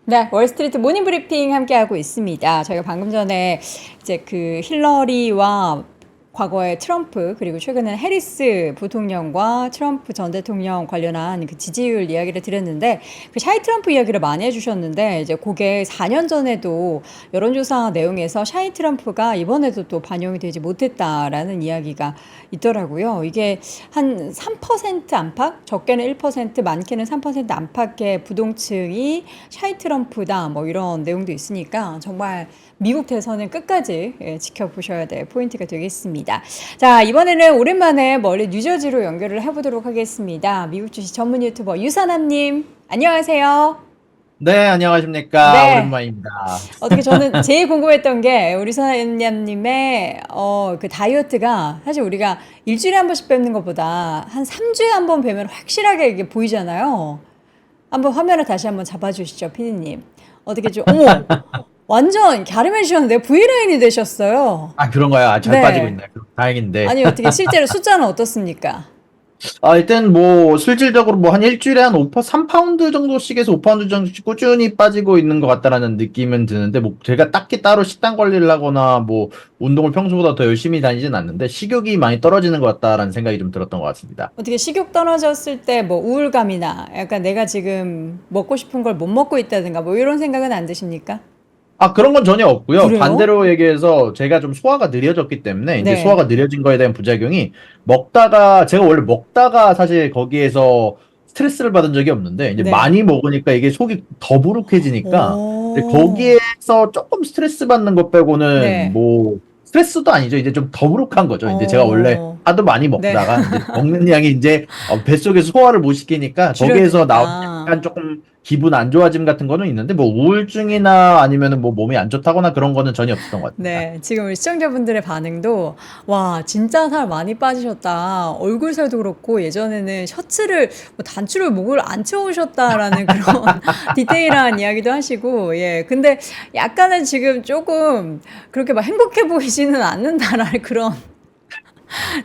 네, 월스트리트 모닝 브리핑 함께하고 있습니다. 저희가 방금 전에 이제 그 힐러리와 과거에 트럼프 그리고 최근에는 해리스 부통령과 트럼프 전 대통령 관련한 그 지지율 이야기를 드렸는데 그 샤이 트럼프 이야기를 많이 해주셨는데 이제 그게 4년 전에도 여론조사 내용에서 샤이 트럼프가 이번에도 또 반영이 되지 못했다라는 이야기가 있더라고요. 이게 한 3% 안팎, 적게는 1%, 많게는 3% 안팎의 부동층이 샤이 트럼프다 뭐 이런 내용도 있으니까 정말 미국 대선은 끝까지 지켜보셔야 될 포인트가 되겠습니다. 자, 이번에는 오랜만에 멀리 뉴저지로 연결을 해보도록 하겠습니다. 미국 주식 전문 유튜버 유선남님, 안녕하세요. 네, 안녕하십니까. 네. 오랜만입니다. 어떻게 저는 제일 궁금했던 게 우리 선남님의 그 다이어트가 사실 우리가 일주일에 한 번씩 뵙는 것보다 한 3주에 한 번 뵈면 확실하게 이게 보이잖아요. 한번 화면을 다시 한번 잡아주시죠, 피디님. 어떻게 좀, 어머, 완전 갸름해지셨는데 V라인이 되셨어요. 아, 그런가요? 아, 잘 빠지고 네. 있나요? 다행인데. 아니, 어떻게 실제로 숫자는 어떻습니까? 일단 뭐, 실질적으로 뭐, 한 일주일에 한 3파운드 정도씩에서 5파운드 정도씩 꾸준히 빠지고 있는 것 같다라는 느낌은 드는데, 뭐, 제가 딱히 따로 식단 관리를 하거나, 뭐, 운동을 평소보다 더 열심히 다니진 않는데, 식욕이 많이 떨어지는 것 같다라는 생각이 좀 들었던 것 같습니다. 어떻게 식욕 떨어졌을 때 뭐 우울감이나 약간 내가 지금 먹고 싶은 걸 못 먹고 있다든가 뭐 이런 생각은 안 드십니까? 그런 건 전혀 없고요. 그래요? 반대로 얘기해서 제가 좀 소화가 느려졌기 때문에 이제 네. 소화가 느려진 거에 대한 부작용이 제가 원래 먹다가 사실 거기에서 스트레스를 받은 적이 없는데 이제 네. 많이 먹으니까 이게 속이 더부룩해지니까 이제 오. 거기에서 조금 스트레스 받는 것 빼고는 네. 뭐 스트레스도 아니죠. 이제 좀 더부룩한 거죠. 이제 제가 원래 어. 하도 많이 네. 먹다가 이제 먹는 양이 이제 뱃속에서 소화를 못 시키니까 거기에서 나오는 줄여드니까. 약간 조금 기분 안 좋아짐 같은 거는 있는데 뭐 우울증이나 아니면은 뭐 몸이 안 좋다거나 그런 거는 전혀 없었던 것 같습니다. 네, 지금 우리 시청자분들의 반응도 와, 진짜 살 많이 빠지셨다. 얼굴 살도 그렇고 예전에는 셔츠를 뭐 단추를 목을 안 채우셨다라는 그런 디테일한 이야기도 하시고 예. 근데 약간은 지금 조금 그렇게 막 행복해 보이지는 않는다라는 그런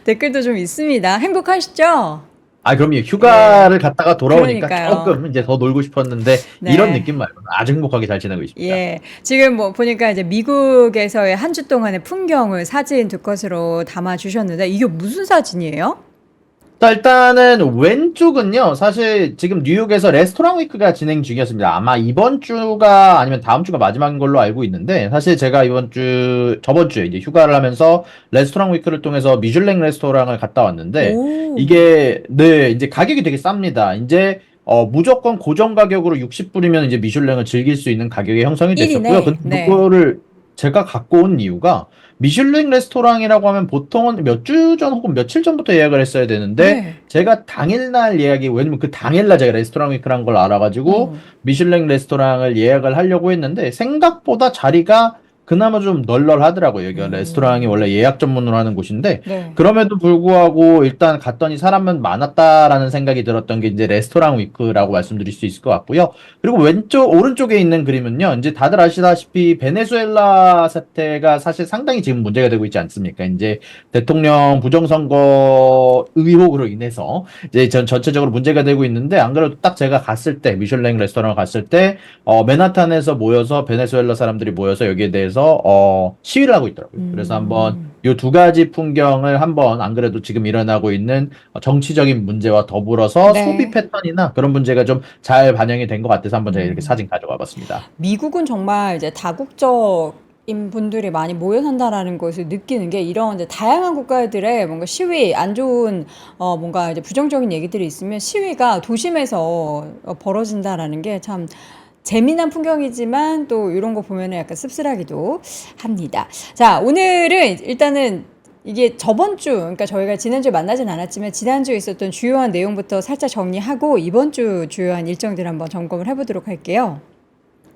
댓글도 좀 있습니다. 행복하시죠? 그럼요. 예. 휴가를 갔다가 돌아오니까 그러니까요. 조금 이제 더 놀고 싶었는데 이런 네. 느낌 말고는 아주 행복하게 잘 지내고 있습니다. 예. 지금 뭐 보니까 이제 미국에서의 한 주 동안의 풍경을 사진 두 컷으로 담아 주셨는데 이게 무슨 사진이에요? 자, 일단은 왼쪽은요, 사실 지금 뉴욕에서 레스토랑 위크가 진행 중이었습니다. 아마 이번 주가 아니면 다음 주가 마지막인 걸로 알고 있는데, 사실 제가 저번 주에 이제 휴가를 하면서 레스토랑 위크를 통해서 미슐랭 레스토랑을 갔다 왔는데, 오. 네, 이제 가격이 되게 쌉니다. 이제, 무조건 고정 가격으로 60불이면 이제 미슐랭을 즐길 수 있는 가격이 형성이 됐었고요. 1인에 근데 네. 그거를 제가 갖고 온 이유가, 미슐랭 레스토랑이라고 하면 보통은 몇 주 전 혹은 며칠 전부터 예약을 했어야 되는데 네. 제가 당일날 왜냐면 그 당일날 제가 레스토랑 위크란 걸 알아가지고 어. 미슐랭 레스토랑을 예약을 하려고 했는데 생각보다 자리가 그나마 좀 널널하더라고요. 여기가 레스토랑이 원래 예약 전문으로 하는 곳인데 네. 그럼에도 불구하고 일단 갔더니 사람은 많았다라는 생각이 들었던 게 이제 레스토랑 위크라고 말씀드릴 수 있을 것 같고요. 그리고 오른쪽에 있는 그림은요. 이제 다들 아시다시피 베네수엘라 사태가 사실 상당히 지금 문제가 되고 있지 않습니까? 이제 대통령 부정선거 의혹으로 인해서 이제 전체적으로 문제가 되고 있는데 안 그래도 딱 제가 갔을 때 미슐랭 레스토랑을 갔을 때 맨하탄에서 모여서 베네수엘라 사람들이 모여서 여기에 대해서 시위를 하고 있더라고요. 그래서 한번 음. 이 두 가지 풍경을 한번 안 그래도 지금 일어나고 있는 정치적인 문제와 더불어서 소비 네. 패턴이나 그런 문제가 좀 잘 반영이 된 것 같아서 한번 제가 이렇게 음. 사진 가져와 봤습니다. 미국은 정말 이제 다국적인 분들이 많이 모여 산다라는 것을 느끼는 게 이런 이제 다양한 국가들의 뭔가 시위, 안 좋은 뭔가 이제 부정적인 얘기들이 있으면 시위가 도심에서 벌어진다라는 게 참 재미난 풍경이지만 또 이런 거 보면은 약간 씁쓸하기도 합니다. 자, 오늘은 일단은 이게 저번 주, 그러니까 저희가 지난주에 만나진 않았지만 지난주에 있었던 주요한 내용부터 살짝 정리하고 이번 주 주요한 일정들 한번 점검을 해보도록 할게요.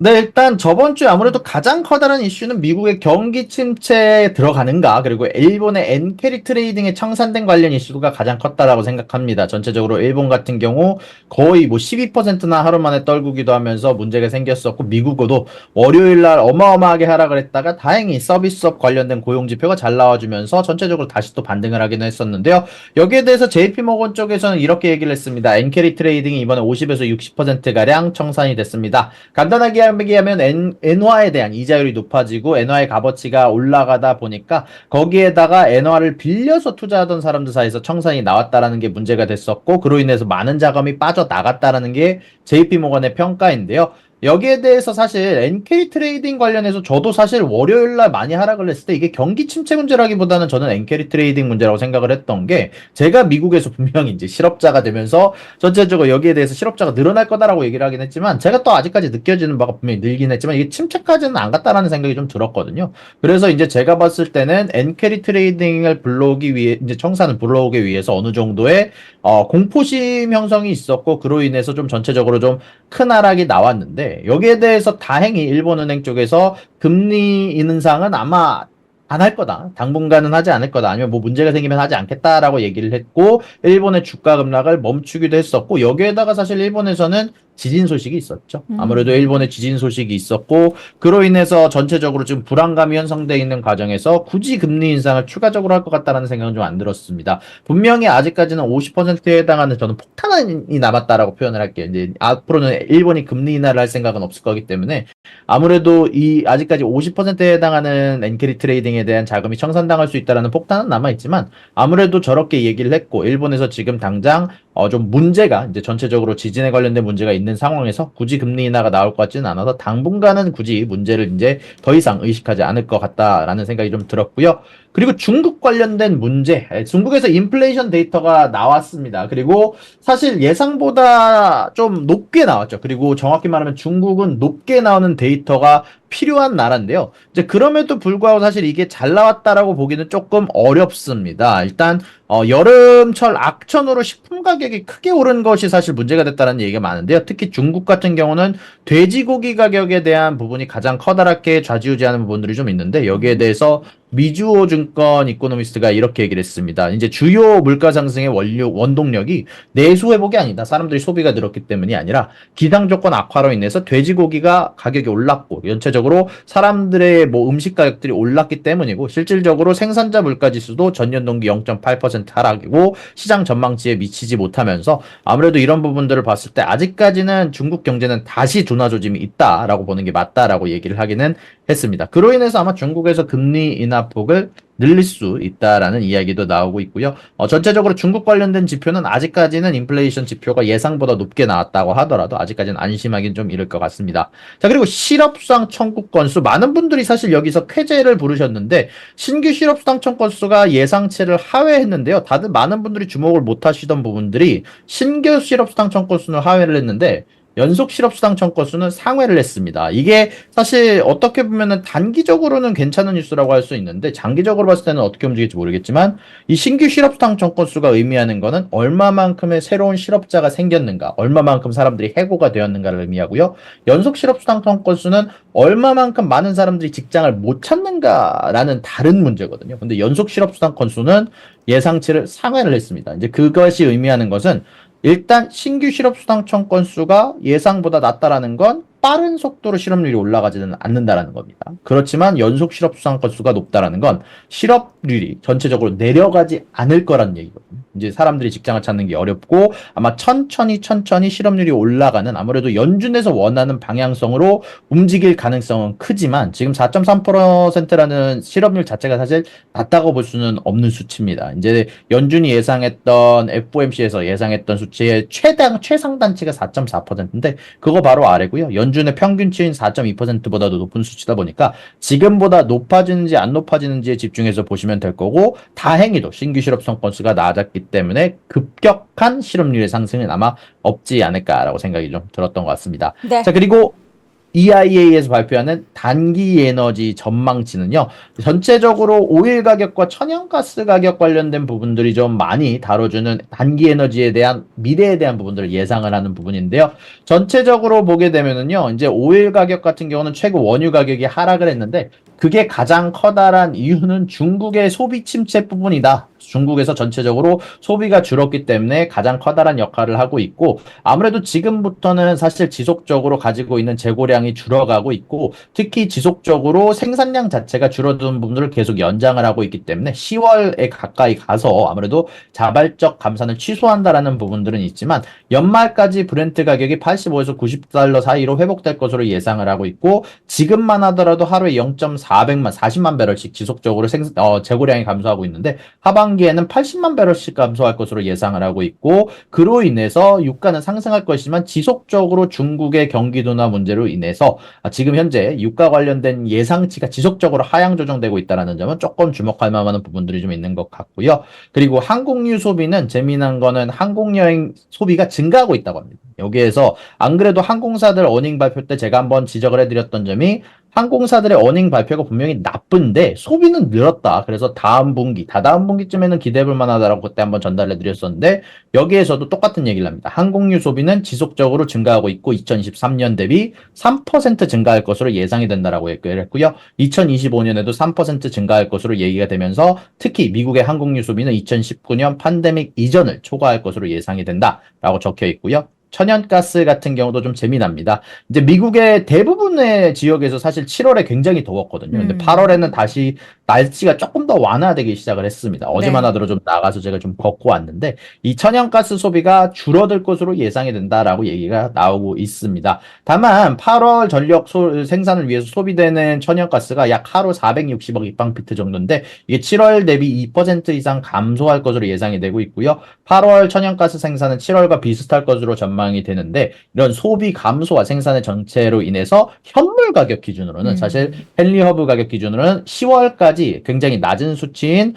네, 일단 저번 주에 아무래도 가장 커다란 이슈는 미국의 경기 침체에 들어가는가, 그리고 일본의 엔캐리 트레이딩에 청산된 관련 이슈가 가장 컸다라고 생각합니다. 전체적으로 일본 같은 경우 거의 뭐 12%나 하루 만에 떨구기도 하면서 문제가 생겼었고, 미국어도 월요일 날 어마어마하게 하락을 했다가 다행히 서비스업 관련된 고용 지표가 잘 나와주면서 전체적으로 다시 또 반등을 하기는 했었는데요. 여기에 대해서 JP모건 쪽에서는 이렇게 얘기를 했습니다. 엔캐리 트레이딩이 이번에 50에서 60%가량 청산이 됐습니다. 간단하게 이야기하면 엔화에 대한 이자율이 높아지고 엔화의 값어치가 올라가다 보니까 거기에다가 엔화를 빌려서 투자하던 사람들 사이에서 청산이 나왔다라는 게 문제가 됐었고 그로 인해서 많은 자금이 빠져나갔다라는 게 JP모건의 평가인데요. 여기에 대해서 사실 NK 트레이딩 관련해서 저도 사실 월요일날 많이 하락을 했을 때 이게 경기 침체 문제라기보다는 저는 NK 트레이딩 문제라고 생각을 했던 게 제가 미국에서 분명히 이제 실업자가 되면서 전체적으로 여기에 대해서 실업자가 늘어날 거다라고 얘기를 하긴 했지만 제가 또 아직까지 느껴지는 바가 분명히 늘긴 했지만 이게 침체까지는 안 갔다라는 생각이 좀 들었거든요. 그래서 이제 제가 봤을 때는 NK 트레이딩을 불러오기 위해 이제 청산을 불러오기 위해서 어느 정도의 공포심 형성이 있었고 그로 인해서 좀 전체적으로 좀 큰 하락이 나왔는데 여기에 대해서 다행히 일본은행 쪽에서 금리 인상은 아마 안 할 거다. 당분간은 하지 않을 거다. 아니면 뭐 문제가 생기면 하지 않겠다라고 얘기를 했고 일본의 주가 급락을 멈추기도 했었고 여기에다가 사실 일본에서는 지진 소식이 있었죠. 아무래도 일본의 지진 소식이 있었고 그로 인해서 전체적으로 지금 불안감이 형성되어 있는 과정에서 굳이 금리 인상을 추가적으로 할 것 같다라는 생각은 좀 안 들었습니다. 분명히 아직까지는 50%에 해당하는 저는 폭탄이 남았다라고 표현을 할게요. 이제 앞으로는 일본이 금리 인하를 할 생각은 없을 거기 때문에 아무래도 이 아직까지 50%에 해당하는 엔캐리 트레이딩에 대한 자금이 청산당할 수 있다라는 폭탄은 남아있지만 아무래도 저렇게 얘기를 했고 일본에서 지금 당장 좀 문제가 이제 전체적으로 지진에 관련된 문제가 있는 상황에서 굳이 금리 인하가 나올 것 같지는 않아서 당분간은 굳이 문제를 이제 더 이상 의식하지 않을 것 같다라는 생각이 좀 들었고요. 그리고 중국 관련된 문제, 중국에서 인플레이션 데이터가 나왔습니다. 그리고 사실 예상보다 좀 높게 나왔죠. 그리고 정확히 말하면 중국은 높게 나오는 데이터가 필요한 나라인데요. 이제 그럼에도 불구하고 사실 이게 잘 나왔다라고 보기는 조금 어렵습니다. 일단 여름철 악천후로 식품 가격이 크게 오른 것이 사실 문제가 됐다는 얘기가 많은데요. 특히 중국 같은 경우는 돼지고기 가격에 대한 부분이 가장 커다랗게 좌지우지하는 부분들이 좀 있는데 여기에 대해서 미주호 증권 이코노미스트가 이렇게 얘기를 했습니다. 이제 주요 물가 상승의 원동력이 내수 회복이 아니다. 사람들이 소비가 늘었기 때문이 아니라 기상 조건 악화로 인해서 돼지고기가 가격이 올랐고 전체적으로 사람들의 뭐 음식 가격들이 올랐기 때문이고 실질적으로 생산자 물가 지수도 전년 동기 0.8% 하락이고 시장 전망치에 미치지 못하면서 아무래도 이런 부분들을 봤을 때 아직까지는 중국 경제는 다시 둔화 조짐이 있다라고 보는 게 맞다라고 얘기를 하기는 했습니다. 그로 인해서 아마 중국에서 금리 인하폭을 늘릴 수 있다라는 이야기도 나오고 있고요. 전체적으로 중국 관련된 지표는 아직까지는 인플레이션 지표가 예상보다 높게 나왔다고 하더라도 아직까지는 안심하기는 좀 이를 것 같습니다. 자, 그리고 실업수당 청구 건수 많은 분들이 사실 여기서 쾌재를 부르셨는데 신규 실업수당 청구 건수가 예상치를 하회했는데요. 다들 많은 분들이 주목을 못 하시던 부분들이 신규 실업수당 청구 건수는 하회를 했는데 연속 실업수당 청구 건수는 상회를 했습니다. 이게 사실 어떻게 보면은 단기적으로는 괜찮은 뉴스라고 할 수 있는데 장기적으로 봤을 때는 어떻게 움직일지 모르겠지만 이 신규 실업수당 청구 건수가 의미하는 거는 얼마만큼의 새로운 실업자가 생겼는가, 얼마만큼 사람들이 해고가 되었는가를 의미하고요. 연속 실업수당 청구 건수는 얼마만큼 많은 사람들이 직장을 못 찾는가라는 다른 문제거든요. 근데 연속 실업수당 건수는 예상치를 상회를 했습니다. 이제 그것이 의미하는 것은 일단 신규 실업수당 청구 건수가 예상보다 낮다라는 건 빠른 속도로 실업률이 올라가지는 않는다라는 겁니다. 그렇지만 연속 실업수당 건수가 높다라는 건 실업률이 전체적으로 내려가지 않을 거라는 얘기거든요. 이제 사람들이 직장을 찾는 게 어렵고 아마 천천히 실업률이 올라가는 아무래도 연준에서 원하는 방향성으로 움직일 가능성은 크지만 지금 4.3%라는 실업률 자체가 사실 낮다고 볼 수는 없는 수치입니다. 이제 연준이 예상했던 FOMC에서 예상했던 수치의 최상단치가 4.4%인데 그거 바로 아래고요. 연준의 평균치인 4.2%보다도 높은 수치다 보니까 지금보다 높아지는지 안 높아지는지에 집중해서 보시면 될 거고 다행히도 신규 실업성 건수가 낮았기 때문에 급격한 실업률의 상승은 아마 없지 않을까라고 생각이 좀 들었던 것 같습니다. 네. 자, 그리고 EIA에서 발표하는 단기 에너지 전망치는요, 전체적으로 오일 가격과 천연가스 가격 관련된 부분들이 좀 많이 다뤄주는 단기 에너지에 대한 미래에 대한 부분들을 예상을 하는 부분인데요. 전체적으로 보게 되면은요, 이제 오일 가격 같은 경우는 최고 원유 가격이 하락을 했는데 그게 가장 커다란 이유는 중국의 소비 침체 부분이다. 중국에서 전체적으로 소비가 줄었기 때문에 가장 커다란 역할을 하고 있고, 아무래도 지금부터는 사실 지속적으로 가지고 있는 재고량이 줄어가고 있고, 특히 지속적으로 생산량 자체가 줄어드는 부분들을 계속 연장을 하고 있기 때문에 10월에 가까이 가서 아무래도 자발적 감산을 취소한다라는 부분들은 있지만, 연말까지 브렌트 가격이 85에서 90달러 사이로 회복될 것으로 예상을 하고 있고, 지금만 하더라도 하루에 0.400만, 40만 배럴씩 지속적으로 재고량이 감소하고 있는데, 하반기에는 80만 배럴씩 감소할 것으로 예상을 하고 있고, 그로 인해서 유가는 상승할 것이지만 지속적으로 중국의 경기도나 문제로 인해서 지금 현재 유가 관련된 예상치가 지속적으로 하향 조정되고 있다는 점은 조금 주목할 만한 부분들이 좀 있는 것 같고요. 그리고 항공유 소비는 재미난 거는 항공여행 소비가 증가하고 있다고 합니다. 여기에서 안 그래도 항공사들 어닝 발표 때 제가 한번 지적을 해드렸던 점이, 항공사들의 어닝 발표가 분명히 나쁜데 소비는 늘었다. 그래서 다음 분기, 다다음 분기쯤에는 기대해볼 만하다라고 그때 한번 전달해 드렸었는데, 여기에서도 똑같은 얘기를 합니다. 항공유 소비는 지속적으로 증가하고 있고 2023년 대비 3% 증가할 것으로 예상이 된다라고 얘기를 했고요. 2025년에도 3% 증가할 것으로 얘기가 되면서, 특히 미국의 항공유 소비는 2019년 팬데믹 이전을 초과할 것으로 예상이 된다라고 적혀 있고요. 천연가스 같은 경우도 좀 재미납니다. 이제 미국의 대부분의 지역에서 사실 7월에 굉장히 더웠거든요. 근데 8월에는 다시 날씨가 조금 더 완화되기 시작을 했습니다. 어제만 네. 하더라도 좀 나가서 제가 좀 걷고 왔는데, 이 천연가스 소비가 줄어들 것으로 예상이 된다라고 얘기가 나오고 있습니다. 다만 8월 전력 생산을 위해서 소비되는 천연가스가 약 하루 460억 입방피트 정도인데, 이게 7월 대비 2% 이상 감소할 것으로 예상이 되고 있고요. 8월 천연가스 생산은 7월과 비슷할 것으로 전망이 되는데, 이런 소비 감소와 생산의 정체로 인해서 현물 가격 기준으로는, 사실 헨리 허브 가격 기준으로는 10월까지 굉장히 낮은 수치인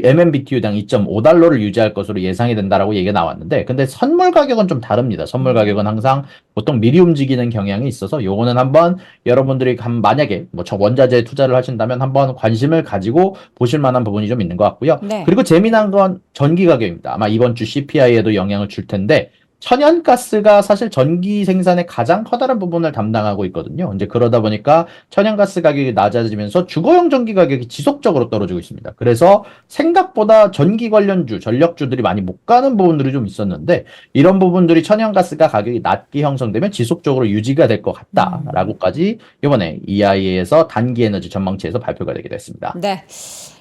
MMBTU당 2.5달러를 유지할 것으로 예상이 된다라고 얘기가 나왔는데, 근데 선물 가격은 좀 다릅니다. 선물 가격은 항상 보통 미리 움직이는 경향이 있어서, 요거는 한번 여러분들이 만약에 뭐 원자재에 투자를 하신다면 한번 관심을 가지고 보실 만한 부분이 좀 있는 것 같고요. 네. 그리고 재미난 건 전기 가격입니다. 아마 이번 주 CPI에도 영향을 줄 텐데, 천연가스가 사실 전기 생산의 가장 커다란 부분을 담당하고 있거든요. 이제 그러다 보니까 천연가스 가격이 낮아지면서 주거용 전기 가격이 지속적으로 떨어지고 있습니다. 그래서 생각보다 전기 관련주, 전력주들이 많이 못 가는 부분들이 좀 있었는데, 이런 부분들이 천연가스가 가격이 낮게 형성되면 지속적으로 유지가 될 것 같다라고까지 이번에 EIA에서 단기 에너지 전망치에서 발표가 되게 됐습니다. 네.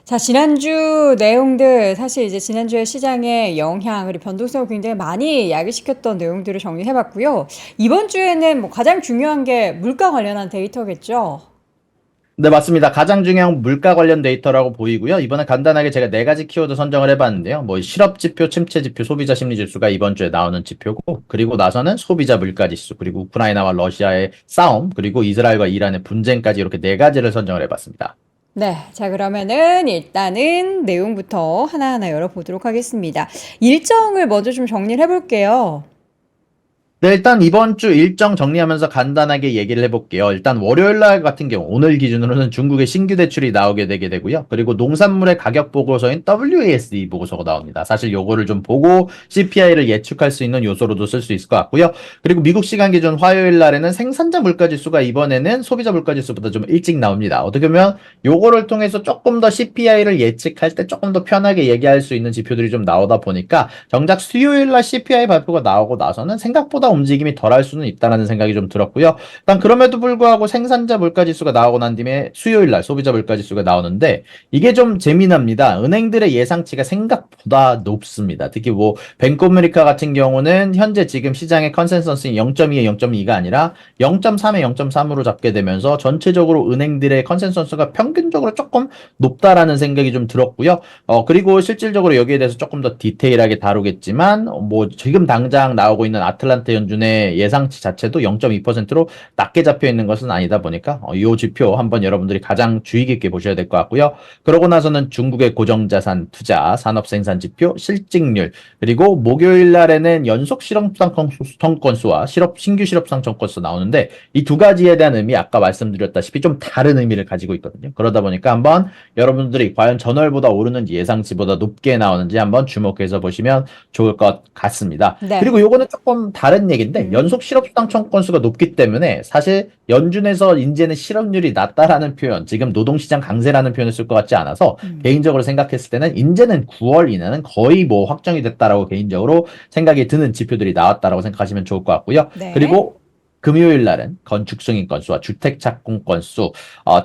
자, 지난주 내용들, 사실 이제 지난주에 시장의 영향, 그리고 변동성을 굉장히 많이 야기시켰던 내용들을 정리해 봤고요. 이번 주에는 뭐 가장 중요한 게 물가 관련한 데이터겠죠? 네, 맞습니다. 가장 중요한 물가 관련 데이터라고 보이고요. 이번에 간단하게 제가 네 가지 키워드 선정을 해봤는데요. 뭐 실업 지표, 침체 지표, 소비자 심리 지수가 이번 주에 나오는 지표고, 그리고 나서는 소비자 물가 지수, 그리고 우크라이나와 러시아의 싸움, 그리고 이스라엘과 이란의 분쟁까지 이렇게 네 가지를 선정을 해봤습니다. 네. 자, 그러면은 일단은 내용부터 하나하나 열어보도록 하겠습니다. 일정을 먼저 좀 정리를 해볼게요. 네, 일단 이번 주 일정 정리하면서 간단하게 얘기를 해볼게요. 일단 월요일 날 같은 경우, 오늘 기준으로는 중국의 신규 대출이 나오게 되게 되고요. 그리고 농산물의 가격 보고서인 WASD 보고서가 나옵니다. 사실 요거를 좀 보고 CPI를 예측할 수 있는 요소로도 쓸 수 있을 것 같고요. 그리고 미국 시간 기준 화요일 날에는 생산자 물가 지수가 이번에는 소비자 물가 지수보다 좀 일찍 나옵니다. 어떻게 보면 요거를 통해서 조금 더 CPI를 예측할 때 조금 더 편하게 얘기할 수 있는 지표들이 좀 나오다 보니까, 정작 수요일 날 CPI 발표가 나오고 나서는 생각보다 움직임이 덜할 수는 있다라는 생각이 좀 들었고요. 일단 그럼에도 불구하고 생산자 물가지수가 나오고 난 뒤에 수요일 날 소비자 물가지수가 나오는데, 이게 좀 재미납니다. 은행들의 예상치가 생각보다 높습니다. 특히 뭐 뱅크 오브 아메리카 같은 경우는 현재 지금 시장의 컨센서스인 0.2에 0.2가 아니라 0.3에 0.3으로 잡게 되면서, 전체적으로 은행들의 컨센서스가 평균적으로 조금 높다라는 생각이 좀 들었고요. 그리고 실질적으로 여기에 대해서 조금 더 디테일하게 다루겠지만, 뭐 지금 당장 나오고 있는 아틀란타 연준의 예상치 자체도 0.2%로 낮게 잡혀 있는 것은 아니다 보니까, 이 지표 한번 여러분들이 가장 주의 깊게 보셔야 될 것 같고요. 그러고 나서는 중국의 고정자산 투자, 산업 생산 지표, 실직률, 그리고 목요일 날에는 연속 실업상 건수와 신규 실업상 건수 나오는데, 이 두 가지에 대한 의미, 아까 말씀드렸다시피 좀 다른 의미를 가지고 있거든요. 그러다 보니까 한번 여러분들이 과연 전월보다 오르는지 예상치보다 높게 나오는지 한번 주목해서 보시면 좋을 것 같습니다. 네. 그리고 요거는 조금 다른 맞는 얘기인데 연속 실업수당 청구 건수가 높기 때문에 사실 연준에서 이제는 실업률이 낮다라는 표현, 지금 노동시장 강세라는 표현을 쓸 것 같지 않아서 개인적으로 생각했을 때는 이제는 9월 이내는 거의 뭐 확정이 됐다라고 개인적으로 생각이 드는 지표들이 나왔다라고 생각하시면 좋을 것 같고요. 네. 그리고 금요일 날은 건축 승인 건수와 주택 착공 건수,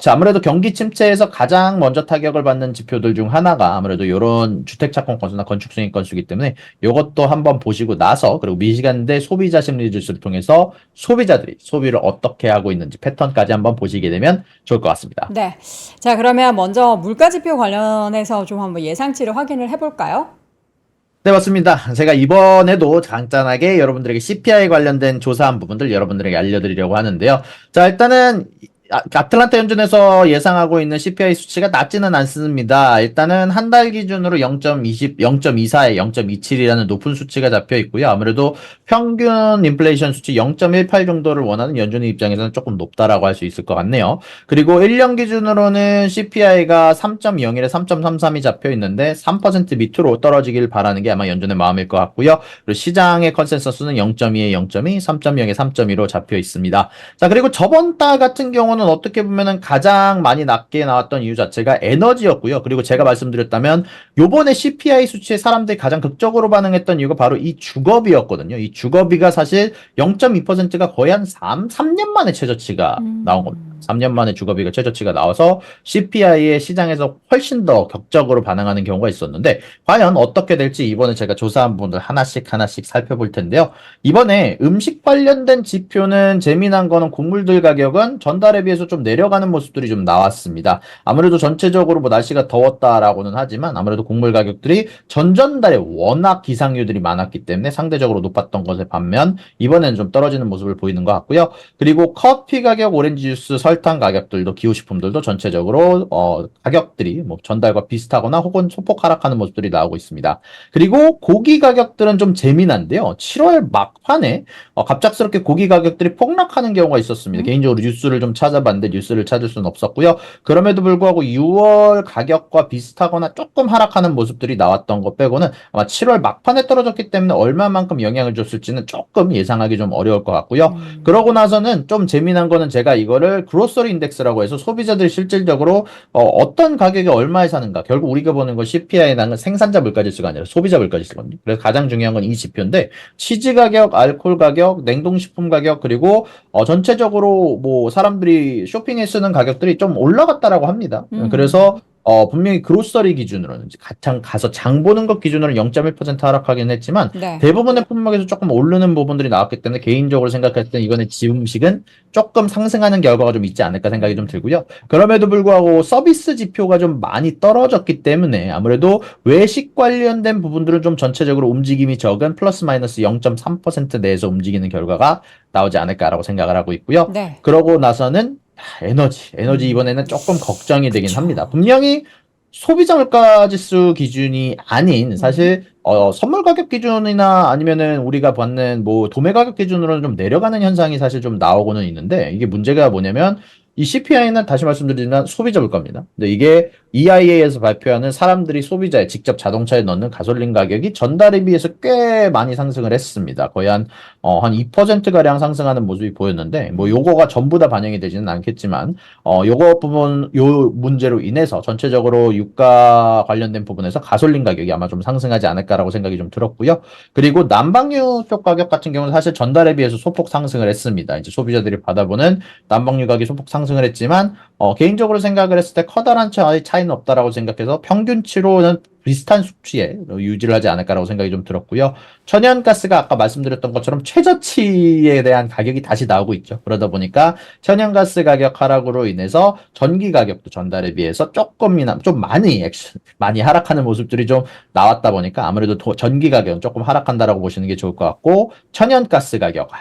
아무래도 경기 침체에서 가장 먼저 타격을 받는 지표들 중 하나가 아무래도 이런 주택 착공 건수나 건축 승인 건수이기 때문에 이것도 한번 보시고 나서 그리고 미시간대 소비자 심리 지수를 통해서 소비자들이 소비를 어떻게 하고 있는지 패턴까지 한번 보시게 되면 좋을 것 같습니다. 네. 자, 그러면 먼저 물가 지표 관련해서 좀 한번 예상치를 확인을 해볼까요? 네, 맞습니다. 제가 이번에도 간단하게 여러분들에게 CPI 관련된 조사한 부분들 여러분들에게 알려드리려고 하는데요. 자, 일단은 아틀란타 연준에서 예상하고 있는 CPI 수치가 낮지는 않습니다. 일단은 한 달 기준으로 0.24에 0.27이라는 높은 수치가 잡혀 있고요. 아무래도 평균 인플레이션 수치 0.18 정도를 원하는 연준의 입장에서는 조금 높다라고 할 수 있을 것 같네요. 그리고 1년 기준으로는 CPI가 3.01에 3.33이 잡혀 있는데 3% 밑으로 떨어지길 바라는 게 아마 연준의 마음일 것 같고요. 그리고 시장의 컨센서스는 0.2에 0.2, 3.0에 3.2로 잡혀 있습니다. 자, 그리고 저번 달 같은 경우는 어떻게 보면은 가장 많이 낮게 나왔던 이유 자체가 에너지였고요. 그리고 제가 말씀드렸다면 요번에 CPI 수치에 사람들이 가장 극적으로 반응했던 이유가 바로 이 주거비였거든요. 이 주거비가 사실 0.2%가 거의 한 3년 만에 최저치가 나온 겁니다. 3년 만에 주거비가 최저치가 나와서 CPI의 시장에서 훨씬 더 격적으로 반응하는 경우가 있었는데 과연 어떻게 될지 이번에 제가 조사한 부분들 하나씩 살펴볼 텐데요. 이번에 음식 관련된 지표는 재미난 거는 곡물들 가격은 전달에 비해서 좀 내려가는 모습들이 좀 나왔습니다. 아무래도 전체적으로 뭐 날씨가 더웠다라고는 하지만 아무래도 곡물 가격들이 전전달에 워낙 기상류들이 많았기 때문에 상대적으로 높았던 것에 반면 이번에는 좀 떨어지는 모습을 보이는 것 같고요. 그리고 커피 가격, 오렌지 주스, 설탕 가격들도 기호식품들도 전체적으로 가격들이 뭐 전달과 비슷하거나 혹은 소폭 하락하는 모습들이 나오고 있습니다. 그리고 고기 가격들은 좀 재미난데요. 7월 막판에 갑작스럽게 고기 가격들이 폭락하는 경우가 있었습니다. 개인적으로 뉴스를 좀 찾아봤는데 뉴스를 찾을 수는 없었고요. 그럼에도 불구하고 6월 가격과 비슷하거나 조금 하락하는 모습들이 나왔던 것 빼고는 아마 7월 막판에 떨어졌기 때문에 얼마만큼 영향을 줬을지는 조금 예상하기 좀 어려울 것 같고요. 그러고 나서는 좀 재미난 거는 제가 이거를 그로서리 인덱스라고 해서 소비자들이 실질적으로 어떤 가격에 얼마에 사는가, 결국 우리가 보는 건 CPI라는 생산자 물가지수가 아니라 소비자 물가지수거든요. 그래서 가장 중요한 건 이 지표인데 치즈 가격, 알코올 가격, 냉동식품 가격 그리고 전체적으로 뭐 사람들이 쇼핑에 쓰는 가격들이 좀 올라갔다라고 합니다. 그래서 분명히 그로서리 기준으로는 가서 장 보는 것 기준으로 0.1% 하락하긴 했지만 네. 대부분의 품목에서 조금 오르는 부분들이 나왔기 때문에 개인적으로 생각했을 때 이거는 지음식은 조금 상승하는 결과가 좀 있지 않을까 생각이 좀 들고요. 그럼에도 불구하고 서비스 지표가 좀 많이 떨어졌기 때문에 아무래도 외식 관련된 부분들은 좀 전체적으로 움직임이 적은 플러스 마이너스 0.3% 내에서 움직이는 결과가 나오지 않을까라고 생각을 하고 있고요. 네. 그러고 나서는 에너지 이번에는 조금 걱정이 되긴 합니다. 분명히 소비자 물가 지수 기준이 아닌 사실 선물 가격 기준이나 아니면은 우리가 받는 뭐 도매 가격 기준으로는 좀 내려가는 현상이 사실 좀 나오고는 있는데 이게 문제가 뭐냐면 이 CPI는 다시 말씀드리지만 소비자 물가입니다. 근데 이게 EIA에서 발표하는 사람들이 소비자에 직접 자동차에 넣는 가솔린 가격이 전달에 비해서 꽤 많이 상승을 했습니다. 거의 한 2%가량 상승하는 모습이 보였는데, 뭐 요거가 전부 다 반영이 되지는 않겠지만, 요 문제로 인해서 전체적으로 유가 관련된 부분에서 가솔린 가격이 아마 좀 상승하지 않을까라고 생각이 좀 들었고요. 그리고 난방유 쪽 가격 같은 경우는 사실 전달에 비해서 소폭 상승을 했습니다. 이제 소비자들이 받아보는 난방유 가격이 소폭 상승을 했지만, 개인적으로 생각을 했을 때 커다란 차이는 없다라고 생각해서 평균치로는 비슷한 수치에 유지를 하지 않을까라고 생각이 좀 들었고요. 천연가스가 아까 말씀드렸던 것처럼 최저치에 대한 가격이 다시 나오고 있죠. 그러다 보니까 천연가스 가격 하락으로 인해서 전기 가격도 전달에 비해서 조금이나 좀 많이 하락하는 모습들이 좀 나왔다 보니까 아무래도 전기 가격은 조금 하락한다라고 보시는 게 좋을 것 같고 천연가스 가격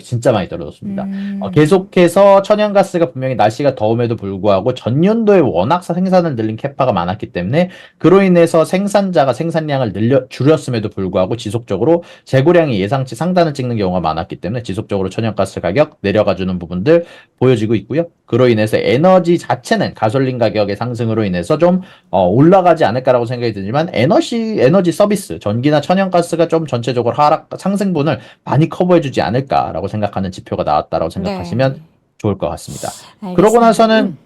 진짜 많이 떨어졌습니다. 계속해서 천연가스가 분명히 날씨가 더움에도 불구하고 전년도에 워낙 생산을 늘린 캐파가 많았기 때문에 그로 인해서 생산자가 생산량을 줄였음에도 불구하고 지속적으로 재고량이 예상치 상단을 찍는 경우가 많았기 때문에 지속적으로 천연가스 가격 내려가주는 부분들 보여지고 있고요. 그로 인해서 에너지 자체는 가솔린 가격의 상승으로 인해서 좀 올라가지 않을까라고 생각이 들지만 에너지 서비스, 전기나 천연가스가 좀 전체적으로 상승분을 많이 커버해주지 않을까라고 생각하는 지표가 나왔다라고 생각하시면 네. 좋을 것 같습니다. 그러고 알겠습니다. 나서는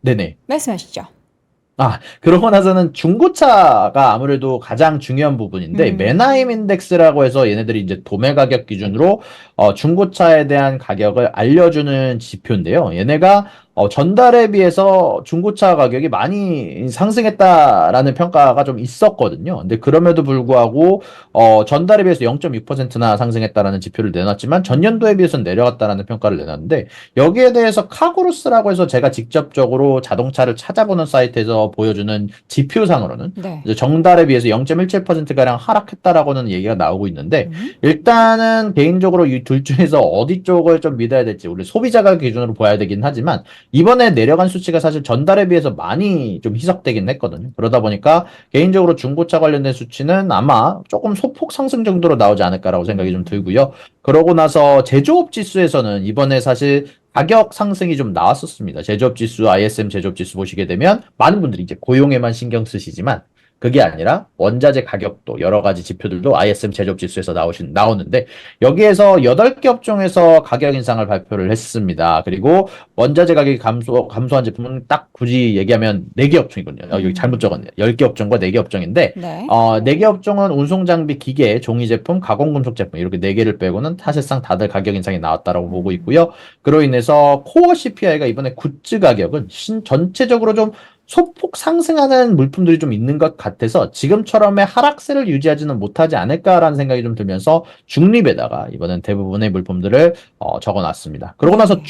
네네. 말씀하시죠. 그러고 나서는 중고차가 아무래도 가장 중요한 부분인데, 맨하임 인덱스라고 해서 얘네들이 이제 도매 가격 기준으로 중고차에 대한 가격을 알려주는 지표인데요. 얘네가 전달에 비해서 중고차 가격이 많이 상승했다라는 평가가 좀 있었거든요. 근데 그럼에도 불구하고 전달에 비해서 0.6%나 상승했다라는 지표를 내놨지만 전년도에 비해서는 내려갔다라는 평가를 내놨는데, 여기에 대해서 카고루스라고 해서 제가 직접적으로 자동차를 찾아보는 사이트에서 보여주는 지표상으로는 네. 이제 정달에 비해서 0.17%가량 하락했다라고는 얘기가 나오고 있는데, 일단은 개인적으로 이 둘 중에서 어디 쪽을 좀 믿어야 될지 우리 소비자가 기준으로 봐야 되긴 하지만, 이번에 내려간 수치가 사실 전달에 비해서 많이 좀 희석되긴 했거든요. 그러다 보니까 개인적으로 중고차 관련된 수치는 아마 조금 소폭 상승 정도로 나오지 않을까라고 생각이 좀 들고요. 그러고 나서 제조업 지수에서는 이번에 사실 가격 상승이 좀 나왔었습니다. 제조업 지수, ISM 제조업 지수 보시게 되면 많은 분들이 이제 고용에만 신경 쓰시지만, 그게 아니라 원자재 가격도 여러 가지 지표들도 ISM 제조업 지수에서 나오는데, 여기에서 8개 업종에서 가격 인상을 발표를 했습니다. 그리고 원자재 가격이 감소한 제품은 딱 굳이 얘기하면 4개 업종이거든요. 여기 잘못 적었네요. 10개 업종과 4개 업종인데, 네. 4개 업종은 운송장비, 기계, 종이 제품, 가공금속 제품 이렇게 4개를 빼고는 사실상 다들 가격 인상이 나왔다라고 보고 있고요. 그로 인해서 코어 CPI가 이번에 굿즈 가격은 전체적으로 좀 소폭 상승하는 물품들이 좀 있는 것 같아서 지금처럼의 하락세를 유지하지는 못하지 않을까라는 생각이 좀 들면서 중립에다가 이번엔 대부분의 물품들을 적어놨습니다. 그러고 나서 네.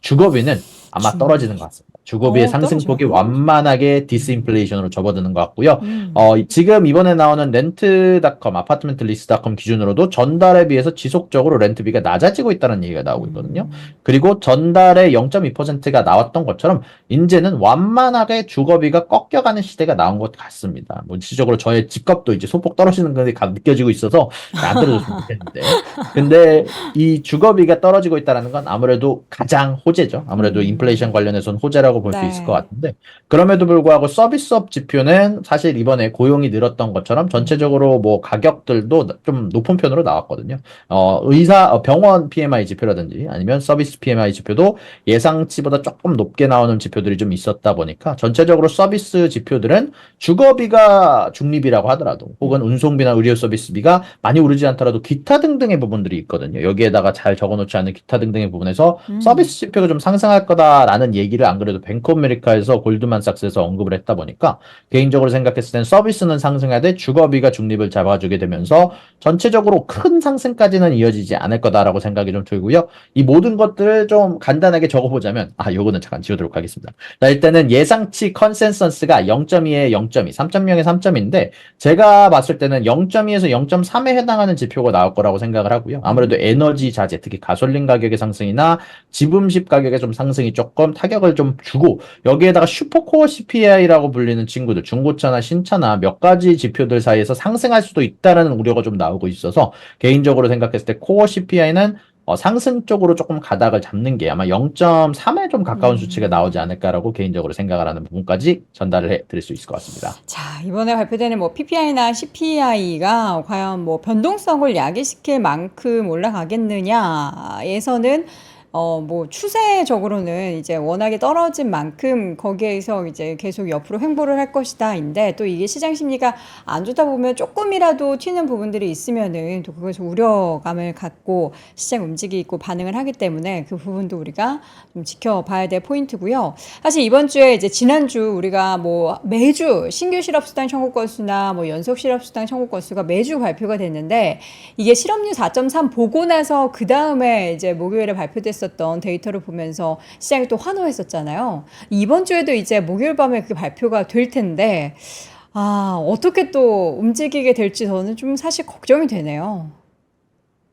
주거비는 아마 떨어지는 것 중립. 같습니다. 주거비의 상승폭이 떨어져요? 완만하게 디스인플레이션으로 접어드는 것 같고요. 음. 지금 이번에 나오는 렌트닷컴, 아파트먼트 리스트닷컴 기준으로도 전달에 비해서 지속적으로 렌트비가 낮아지고 있다는 얘기가 나오고 있거든요. 그리고 전달에 0.2%가 나왔던 것처럼 이제는 완만하게 주거비가 꺾여가는 시대가 나온 것 같습니다. 뭐 실질적으로 저의 집값도 이제 소폭 떨어지는 게 느껴지고 있어서 안 떨어졌으면 좋겠는데. 근데 이 주거비가 떨어지고 있다는 건 아무래도 가장 호재죠. 아무래도 인플레이션 관련해서는 호재라고 볼 수 있을 것 네. 같은데, 그럼에도 불구하고 서비스업 지표는 사실 이번에 고용이 늘었던 것처럼 전체적으로 뭐 가격들도 좀 높은 편으로 나왔거든요. 병원 PMI 지표라든지 아니면 서비스 PMI 지표도 예상치보다 조금 높게 나오는 지표들이 좀 있었다 보니까 전체적으로 서비스 지표들은 주거비가 중립이라고 하더라도 혹은 운송비나 의료 서비스비가 많이 오르지 않더라도 기타 등등의 부분들이 있거든요. 여기에다가 잘 적어놓지 않은 기타 등등의 부분에서 서비스 지표가 좀 상승할 거다라는 얘기를 안 그래도 뱅크 오브 아메리카에서 골드만삭스에서 언급을 했다 보니까 개인적으로 생각했을 땐 서비스는 상승하되 주거비가 중립을 잡아주게 되면서 전체적으로 큰 상승까지는 이어지지 않을 거다라고 생각이 좀 들고요. 이 모든 것들을 좀 간단하게 적어보자면, 요거는 잠깐 지우도록 하겠습니다. 자, 일단은 예상치 컨센서스가 0.2에 0.2, 3.0에 3.인데, 제가 봤을 때는 0.2에서 0.3에 해당하는 지표가 나올 거라고 생각을 하고요. 아무래도 에너지 자재, 특히 가솔린 가격의 상승이나 집음식 가격의 좀 상승이 조금 타격을 좀 주고, 여기에다가 슈퍼코어 CPI라고 불리는 친구들, 중고차나 신차나 몇 가지 지표들 사이에서 상승할 수도 있다라는 우려가 좀 나오고 있어서, 개인적으로 생각했을 때 코어 CPI는 상승 쪽으로 조금 가닥을 잡는 게 아마 0.3에 좀 가까운 수치가 나오지 않을까라고 개인적으로 생각을 하는 부분까지 전달을 해 드릴 수 있을 것 같습니다. 자, 이번에 발표되는 뭐 PPI나 CPI가 과연 뭐 변동성을 야기시킬 만큼 올라가겠느냐에서는 뭐 추세적으로는 이제 워낙에 떨어진 만큼 거기에서 이제 계속 옆으로 횡보를 할 것이다인데, 또 이게 시장 심리가 안 좋다 보면 조금이라도 튀는 부분들이 있으면은 또 그것을 우려감을 갖고 시장 움직이고 반응을 하기 때문에 그 부분도 우리가 좀 지켜봐야 될 포인트고요. 사실 이번 주에 이제 지난주 우리가 뭐 매주 신규 실업수당 청구 건수나 뭐 연속 실업수당 청구 건수가 매주 발표가 됐는데, 이게 실업률 4.3 보고 나서 그 다음에 이제 목요일에 발표됐었던 데이터를 보면서 시장이 또 환호했었잖아요. 이번 주에도 이제 목요일 밤에 그게 발표가 될 텐데, 어떻게 또 움직이게 될지 저는 좀 사실 걱정이 되네요.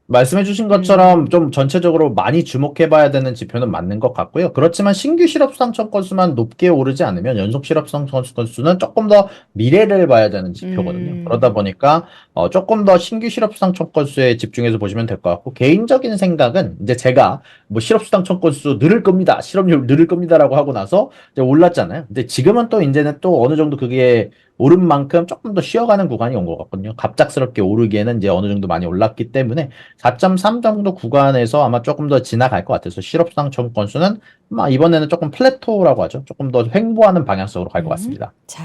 말씀해주신 것처럼 좀 전체적으로 많이 주목해봐야 되는 지표는 맞는 것 같고요. 그렇지만 신규 실업수당 건수만 높게 오르지 않으면 연속 실업수당 건수는 조금 더 미래를 봐야 되는 지표거든요. 그러다 음, 보니까 조금 더 신규 실업수당 건수에 집중해서 보시면 될 것 같고 개인적인 생각은 이제 제가 뭐 실업수당 건수 늘을 겁니다. 실업률 늘을 겁니다라고 하고 나서 이제 올랐잖아요. 근데 지금은 또 이제는 또 어느 정도 그게 오른 만큼 조금 더 쉬어가는 구간이 온 것 같거든요. 갑작스럽게 오르기에는 이제 어느 정도 많이 올랐기 때문에 4.3 정도 구간에서 아마 조금 더 지나갈 것 같아서 실업수당 청구 건수는 아마 이번에는 조금 플래토라고 하죠. 조금 더 횡보하는 방향성으로 갈 것 같습니다. 자,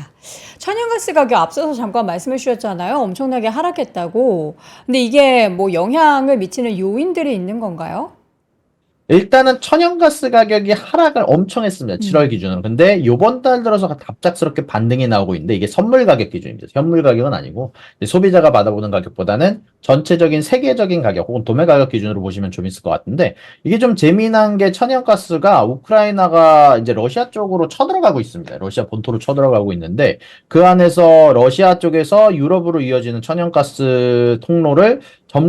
천연가스 가격 앞서서 잠깐 말씀해 주셨잖아요. 엄청나게 하락했다고. 근데 이게 뭐 영향을 미치는 요인들이 있는 건가요? 일단은 천연가스 가격이 하락을 엄청 했습니다. 7월 기준으로. 근데 요번 달 들어서 갑작스럽게 반등이 나오고 있는데 이게 선물 가격 기준입니다. 현물 가격은 아니고 이제 소비자가 받아보는 가격보다는 전체적인 세계적인 가격 혹은 도매 가격 기준으로 보시면 좀 있을 것 같은데 이게 좀 재미난 게 천연가스가 우크라이나가 이제 러시아 쪽으로 쳐들어가고 있습니다. 러시아 본토로 쳐들어가고 있는데 그 안에서 러시아 쪽에서 유럽으로 이어지는 천연가스 통로를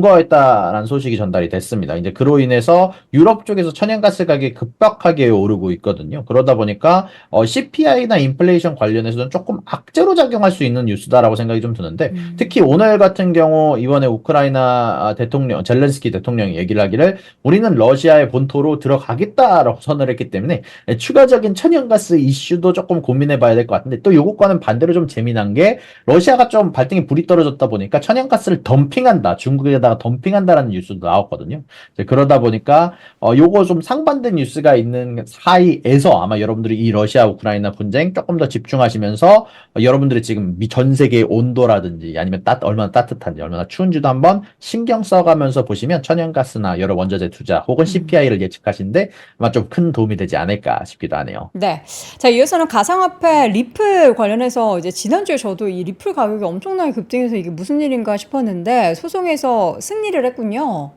점거했다라는 소식이 전달이 됐습니다. 이제 그로 인해서 유럽 쪽에서 천연가스 가격이 급격하게 오르고 있거든요. 그러다 보니까 CPI나 인플레이션 관련해서는 조금 악재로 작용할 수 있는 뉴스다라고 생각이 좀 드는데 특히 오늘 같은 경우 이번에 우크라이나 대통령 젤렌스키 대통령이 얘기를 하기를 우리는 러시아의 본토로 들어가겠다라고 선언을 했기 때문에 추가적인 천연가스 이슈도 조금 고민해 봐야 될 것 같은데 또 요것과는 반대로 좀 재미난 게 러시아가 좀 발등에 불이 떨어졌다 보니까 천연가스를 덤핑한다. 중국에다가 덤핑한다라는 뉴스도 나왔거든요. 이제 그러다 보니까 요거 좀 상반된 뉴스가 있는 사이에서 아마 여러분들이 이 러시아 우크라이나 분쟁 조금 더 집중하시면서 여러분들이 지금 전 세계의 온도라든지 아니면 얼마나 따뜻한지 얼마나 추운지도 한번 신경 써가면서 보시면 천연가스나 여러 원자재 투자 혹은 CPI를 예측하시는데 아마 좀 큰 도움이 되지 않을까 싶기도 하네요. 네. 자, 이어서는 가상화폐 리플 관련해서 이제 지난주에 저도 이 리플 가격이 엄청나게 급등해서 이게 무슨 일인가 싶었는데 소송에서 승리를 했군요.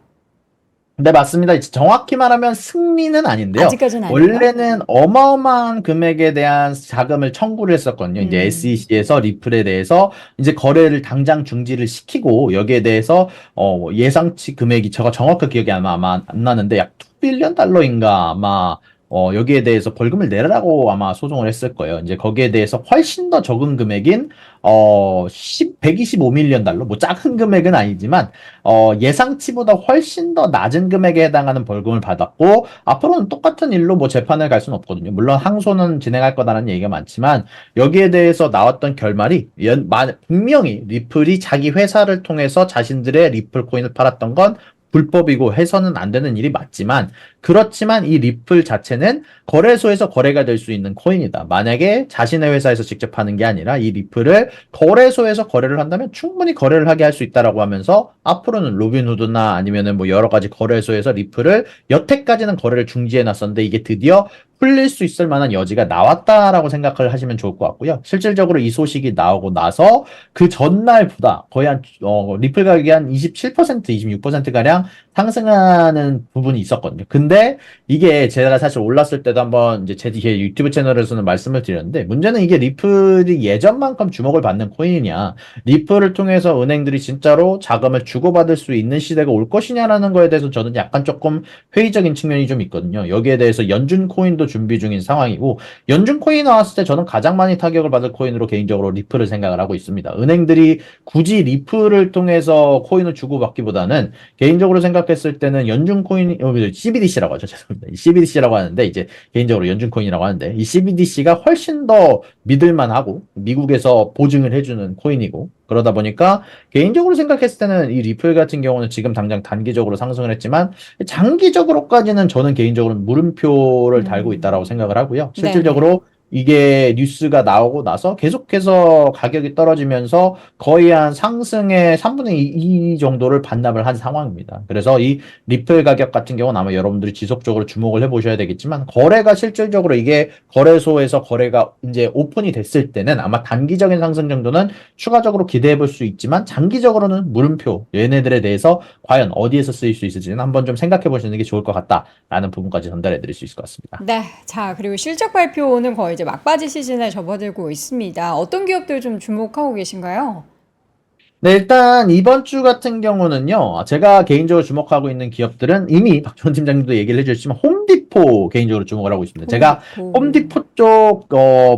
네, 맞습니다. 이제 정확히 말하면 승리는 아닌데요. 아직까지는 아니에요? 원래는 어마어마한 금액에 대한 자금을 청구를 했었거든요. 이제 음, SEC에서 리플에 대해서 이제 거래를 당장 중지를 시키고 여기에 대해서 예상치 금액이 제가 정확하게 기억이 아마 안 나는데 약 2빌리언 달러인가 아마 여기에 대해서 벌금을 내라고 아마 소송을 했을 거예요. 이제 거기에 대해서 훨씬 더 적은 금액인 125밀리언 달러, 뭐 작은 금액은 아니지만 예상치보다 훨씬 더 낮은 금액에 해당하는 벌금을 받았고, 앞으로는 똑같은 일로 뭐 재판을 갈 수는 없거든요. 물론 항소는 진행할 거다라는 얘기가 많지만, 여기에 대해서 나왔던 결말이, 분명히 리플이 자기 회사를 통해서 자신들의 리플 코인을 팔았던 건 불법이고 해서는 안 되는 일이 맞지만, 그렇지만 이 리플 자체는 거래소에서 거래가 될 수 있는 코인이다. 만약에 자신의 회사에서 직접 하는 게 아니라 이 리플을 거래소에서 거래를 한다면 충분히 거래를 하게 할 수 있다라고 하면서 앞으로는 로빈후드나 아니면은 뭐 여러 가지 거래소에서 리플을 여태까지는 거래를 중지해 놨었는데 이게 드디어 풀릴 수 있을 만한 여지가 나왔다라고 생각을 하시면 좋을 것 같고요. 실질적으로 이 소식이 나오고 나서 그 전날보다 거의 리플 가격이 한 27%, 26%가량 상승하는 부분이 있었거든요. 근데 이게 제가 사실 올랐을 때도 한번 이제 제 유튜브 채널에서는 말씀을 드렸는데 문제는 이게 리플이 예전만큼 주목을 받는 코인이냐 리플을 통해서 은행들이 진짜로 자금을 주고받을 수 있는 시대가 올 것이냐라는 거에 대해서 저는 약간 조금 회의적인 측면이 좀 있거든요. 여기에 대해서 연준 코인도 준비 중인 상황이고 연준 코인 나왔을 때 저는 가장 많이 타격을 받을 코인으로 개인적으로 리플을 생각을 하고 있습니다. 은행들이 굳이 리플을 통해서 코인을 주고받기보다는 개인적으로 생각했을 때는 연준 코인, CBDC라고 하죠. 죄송합니다. CBDC라고 하는데, 이제 개인적으로 연준 코인이라고 하는데, 이 CBDC가 훨씬 더 믿을만하고, 미국에서 보증을 해주는 코인이고, 그러다 보니까 개인적으로 생각했을 때는 이 리플 같은 경우는 지금 당장 단기적으로 상승을 했지만, 장기적으로까지는 저는 개인적으로 물음표를 달고 있다라고 생각을 하고요. 네네. 실질적으로 이게 뉴스가 나오고 나서 계속해서 가격이 떨어지면서 거의 한 상승의 3분의 2 정도를 반납을 한 상황입니다. 그래서 이 리플 가격 같은 경우는 아마 여러분들이 지속적으로 주목을 해보셔야 되겠지만 거래가 실질적으로 이게 거래소에서 거래가 이제 오픈이 됐을 때는 아마 단기적인 상승 정도는 추가적으로 기대해 볼 수 있지만 장기적으로는 물음표 얘네들에 대해서 과연 어디에서 쓰일 수 있을지는 한번 좀 생각해 보시는 게 좋을 것 같다라는 부분까지 전달해 드릴 수 있을 것 같습니다. 네. 자, 그리고 실적 발표는 거의 이제 막바지 시즌에 접어들고 있습니다. 어떤 기업들 좀 주목하고 계신가요? 네, 일단 이번 주 같은 경우는요, 제가 개인적으로 주목하고 있는 기업들은 이미 박지원 팀장님도 얘기를 해주셨지만, 홈디포 개인적으로 주목을 하고 있습니다. 제가 홈디포. 홈디포 쪽,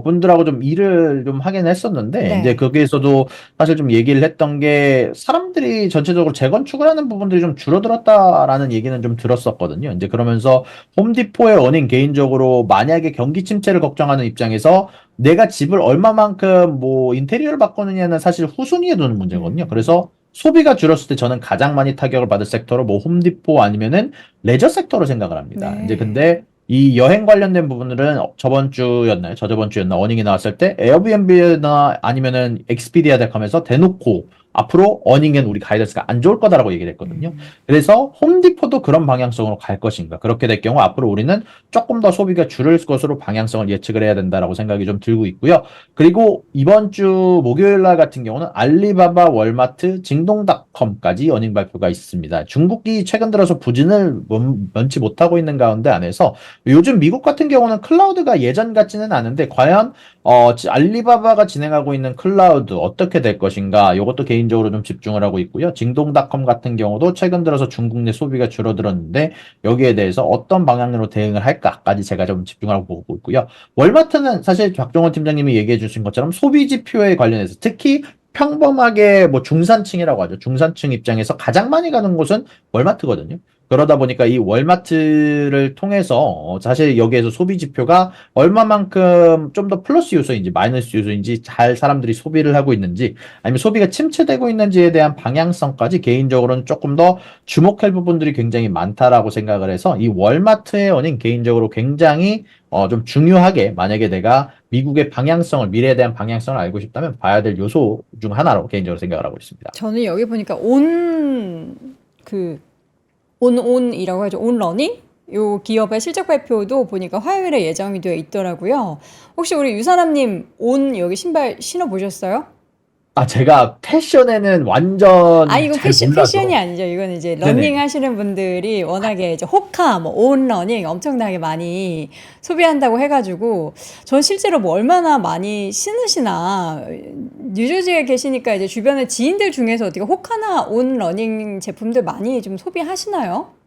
분들하고 좀 일을 좀 하긴 했었는데, 이제 네. 거기에서도 사실 좀 얘기를 했던 게, 사람들이 전체적으로 재건축을 하는 부분들이 좀 줄어들었다라는 얘기는 좀 들었었거든요. 이제 그러면서 홈디포의 원인 개인적으로 만약에 경기 침체를 걱정하는 입장에서 내가 집을 얼마만큼 뭐 인테리어를 바꾸느냐는 사실 후순위에 두는 문제거든요. 음. 그래서 소비가 줄었을 때 저는 가장 많이 타격을 받을 섹터로 뭐 홈디포 아니면은 레저 섹터로 생각을 합니다. 이제 네. 근데 이 여행 관련된 부분들은 저번 주였나요? 저저번 주였나? 어닝이 나왔을 때 에어비앤비나 아니면은 엑스피디아닷컴에서 대놓고 앞으로 어닝엔 우리 가이던스가 안 좋을 거다라고 얘기를 했거든요. 음. 그래서 홈디포도 그런 방향성으로 갈 것인가? 그렇게 될 경우 앞으로 우리는 조금 더 소비가 줄을 것으로 방향성을 예측을 해야 된다라고 생각이 좀 들고 있고요. 그리고 이번 주 목요일 날 같은 경우는 알리바바, 월마트, 징동닷컴까지 어닝 발표가 있습니다. 중국이 최근 들어서 부진을 면치 못하고 있는 가운데 안에서 요즘 미국 같은 경우는 클라우드가 예전 같지는 않은데 과연 알리바바가 진행하고 있는 클라우드 어떻게 될 것인가? 이것도 개인적으로 좀 집중을 하고 있고요. 징동닷컴 같은 경우도 최근 들어서 중국 내 소비가 줄어들었는데 여기에 대해서 어떤 방향으로 대응을 할까까지 제가 좀 집중하고 보고 있고요. 월마트는 사실 박종원 팀장님이 얘기해 주신 것처럼 소비 지표에 관련해서 특히 평범하게 뭐 중산층이라고 하죠. 중산층 입장에서 가장 많이 가는 곳은 월마트거든요. 그러다 보니까 이 월마트를 통해서 사실 여기에서 소비 지표가 얼마만큼 좀 더 플러스 요소인지 마이너스 요소인지 잘 사람들이 소비를 하고 있는지 아니면 소비가 침체되고 있는지에 대한 방향성까지 개인적으로는 조금 더 주목할 부분들이 굉장히 많다라고 생각을 해서 이 월마트의 어닝 개인적으로 굉장히 좀 중요하게 만약에 내가 미국의 방향성을 미래에 대한 방향성을 알고 싶다면 봐야 될 요소 중 하나로 개인적으로 생각을 하고 있습니다. 저는 여기 보니까 그 온이라고 하죠. 온러닝? 요 기업의 실적 발표도 보니까 화요일에 예정이 되어 있더라고요. 혹시 우리 유사람님 온 여기 신발 신어 보셨어요? 제가 패션에는 아, 완전 이거 잘 패션이 몰라서. 아니죠. 이건 이제 러닝 네네. 하시는 분들이 워낙에 이제 호카, 뭐, 온 러닝 엄청나게 많이 소비한다고 해가지고, 전 실제로 뭐 얼마나 많이 신으시나, 뉴저지에 계시니까 이제 주변에 지인들 중에서 어떻게 호카나 온 러닝 제품들 많이 좀 소비하시나요?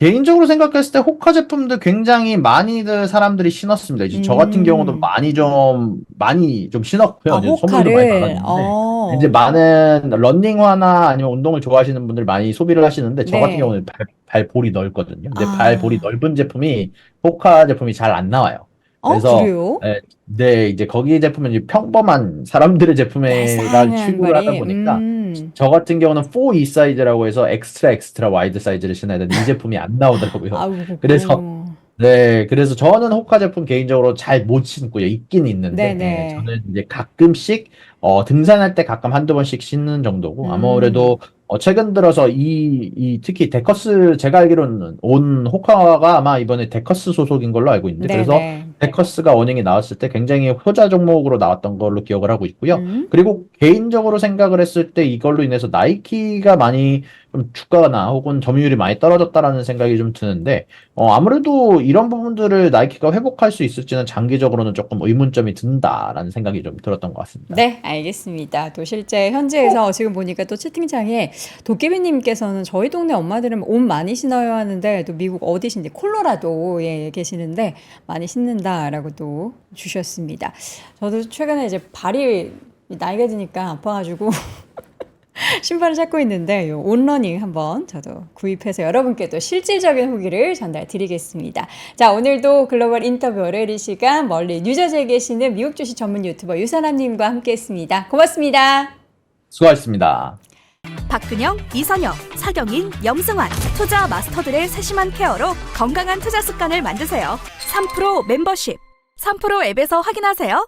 개인적으로 생각했을 때 호카 제품들 굉장히 많이들 사람들이 신었습니다. 이제 저 같은 경우도 음. 많이 좀 아, 신었고요. 이제 선물도 많이 호카를, 받았는데 이제 많은 러닝화나 아니면 운동을 좋아하시는 분들 많이 소비를 하시는데 저 같은 네. 경우는 발볼이 넓거든요. 근데 발볼이 아, 넓은 제품이 호카 제품이 잘 안 나와요. 그래서 그래요? 네, 이제 거기 제품은 이제 평범한 사람들의 제품에랑 얄쌍한 취급을 하다 발이, 보니까 저 같은 경우는 4E 사이즈라고 해서 엑스트라 와이드 사이즈를 신어야 되는데 이 제품이 안 나오더라고요. 아우, 그래서 네, 그래서 저는 호카 제품 개인적으로 잘 못 신고요. 있긴 있는데 네네. 저는 이제 가끔씩 등산할 때 가끔 한두 번씩 신는 정도고 음. 아무래도 최근 들어서 특히 데커스 제가 알기로는 온 호카가 아마 이번에 데커스 소속인 걸로 알고 있는데 그래서 네네. 데커스가 어닝이 나왔을 때 굉장히 효자 종목으로 나왔던 걸로 기억을 하고 있고요. 음. 그리고 개인적으로 생각을 했을 때 이걸로 인해서 나이키가 많이 좀 주가나 혹은 점유율이 많이 떨어졌다라는 생각이 좀 드는데 아무래도 이런 부분들을 나이키가 회복할 수 있을지는 장기적으로는 조금 의문점이 든다라는 생각이 좀 들었던 것 같습니다. 네, 알겠습니다. 또 실제 현지에서 지금 보니까 또 채팅창에 도깨비님께서는 저희 동네 엄마들은 옷 많이 신어요 하는데 또 미국 어디신지 콜로라도에 계시는데 많이 신는다라고 또 주셨습니다. 저도 최근에 이제 발이 나이가 드니까 아파가지고 신발을 찾고 있는데 요 온러닝 한번 저도 구입해서 여러분께 또 실질적인 후기를 전달 드리겠습니다. 자, 오늘도 글로벌 인터뷰 월요일 시간 멀리 뉴저지에 계시는 미국 주식 전문 유튜버 유선아님과 함께했습니다. 고맙습니다. 수고하셨습니다. 박근영, 이선영, 사경인, 염승환 투자 마스터들의 세심한 케어로 건강한 투자 습관을 만드세요. 3프로 멤버십 3프로 앱에서 확인하세요.